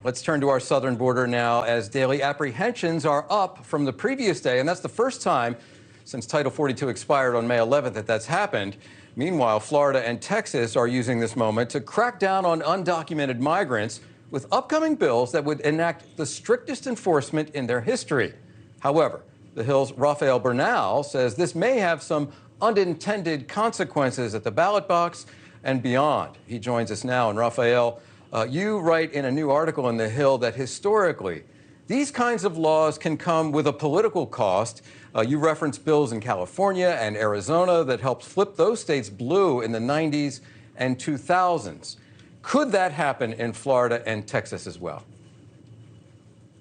Let's turn to our southern border now as daily apprehensions are up from the previous day. And that's the first time since Title 42 expired on May 11th that that's happened. Meanwhile, Florida and Texas are using this moment to crack down on undocumented migrants with upcoming bills that would enact the strictest enforcement in their history. However, the Hill's Rafael Bernal says this may have some unintended consequences at the ballot box and beyond. He joins us now. And Rafael, you write in a new article in The Hill that historically, these kinds of laws can come with a political cost. You reference bills in California and Arizona that helped flip those states blue in the 90s and 2000s. Could that happen in Florida and Texas as well?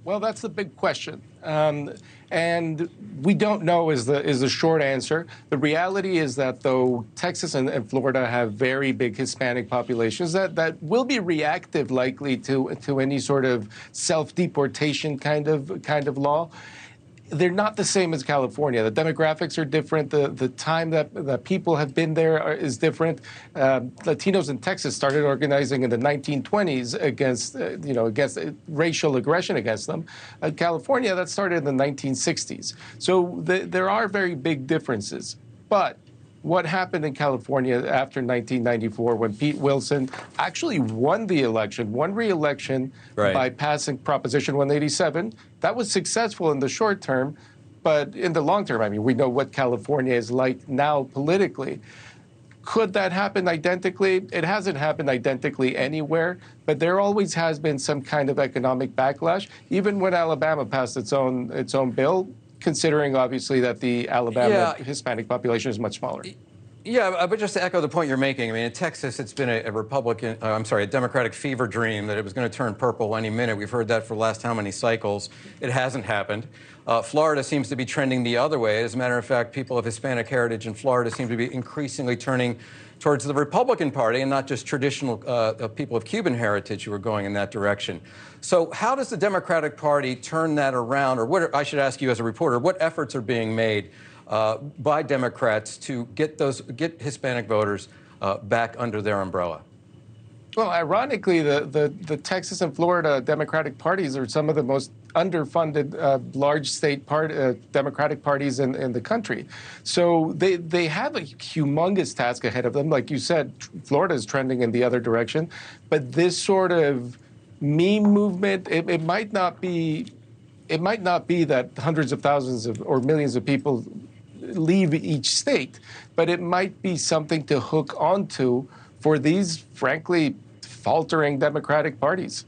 Well, that's the big question. And we don't know is the short answer. The reality is that though Texas and Florida have very big Hispanic populations, that will be reactive likely to any sort of self-deportation kind of law. They're not the same as California. The demographics are different. The time that people have been there is different. Latinos in Texas started organizing in the 1920s against racial aggression against them. California, that started in the 1960s. So there are very big differences. But what happened in California after 1994 when Pete Wilson actually won re-election by passing Proposition 187. That was successful in the short term, but in the long term, I mean, we know what California is like now politically. Could that happen identically? It hasn't happened identically anywhere, but there always has been some kind of economic backlash, even when Alabama passed its own bill, considering obviously that the Alabama Hispanic population is much smaller. Yeah, but just to echo the point you're making, I mean, in Texas, it's been a Democratic fever dream that it was going to turn purple any minute. We've heard that for the last how many cycles. It hasn't happened. Florida seems to be trending the other way. As a matter of fact, people of Hispanic heritage in Florida seem to be increasingly turning towards the Republican Party and not just traditional people of Cuban heritage who are going in that direction. So how does the Democratic Party turn that around? Or what, I should ask you as a reporter, what efforts are being made by Democrats to get Hispanic voters back under their umbrella? Well, ironically, the Texas and Florida Democratic parties are some of the most underfunded large state Democratic parties in the country. So they have a humongous task ahead of them. Like you said, Florida is trending in the other direction. But this sort of meme movement, it might not be that hundreds of thousands or millions of people leave each state, but it might be something to hook onto for these, frankly, faltering Democratic parties.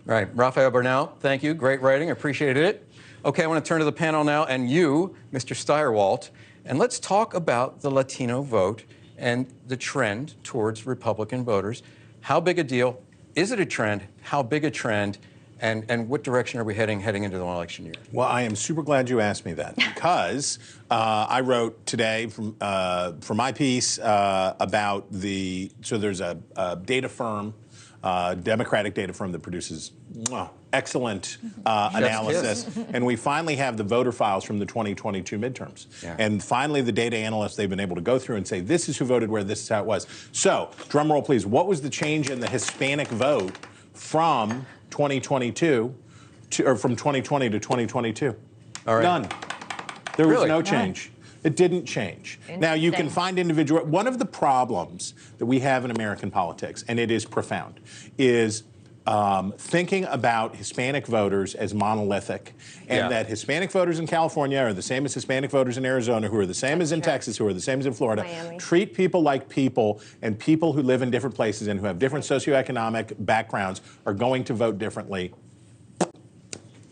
Right. Rafael Bernal, thank you. Great writing. Appreciated it. Okay, I want to turn to the panel now, and you, Mr. Steyerwalt, and let's talk about the Latino vote and the trend towards Republican voters. How big a deal? Is it a trend? How big a trend? And what direction are we heading into the election year? Well, I am super glad you asked me that because I wrote today for my piece about so there's a data firm, Democratic data firm that produces excellent analysis. And we finally have the voter files from the 2022 midterms. Yeah. And finally, the data analysts, they've been able to go through and say, this is who voted where, this is how it was. So, drum roll, please. What was the change in the Hispanic vote from 2022 or from 2020 to 2022? All right. None. There was no change. It didn't change. Now, you can find individual. One of the problems that we have in American politics, and it is profound, is thinking about Hispanic voters as monolithic, and that Hispanic voters in California are the same as Hispanic voters in Arizona, who are the same as in Texas, who are the same as in Florida. Miami. Treat people like people, and people who live in different places and who have different socioeconomic backgrounds are going to vote differently.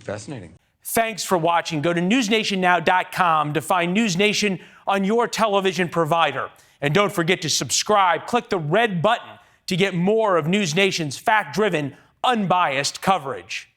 Fascinating. Thanks for watching. Go to newsnationnow.com to find NewsNation on your television provider. And don't forget to subscribe. Click the red button to get more of NewsNation's fact-driven, unbiased coverage.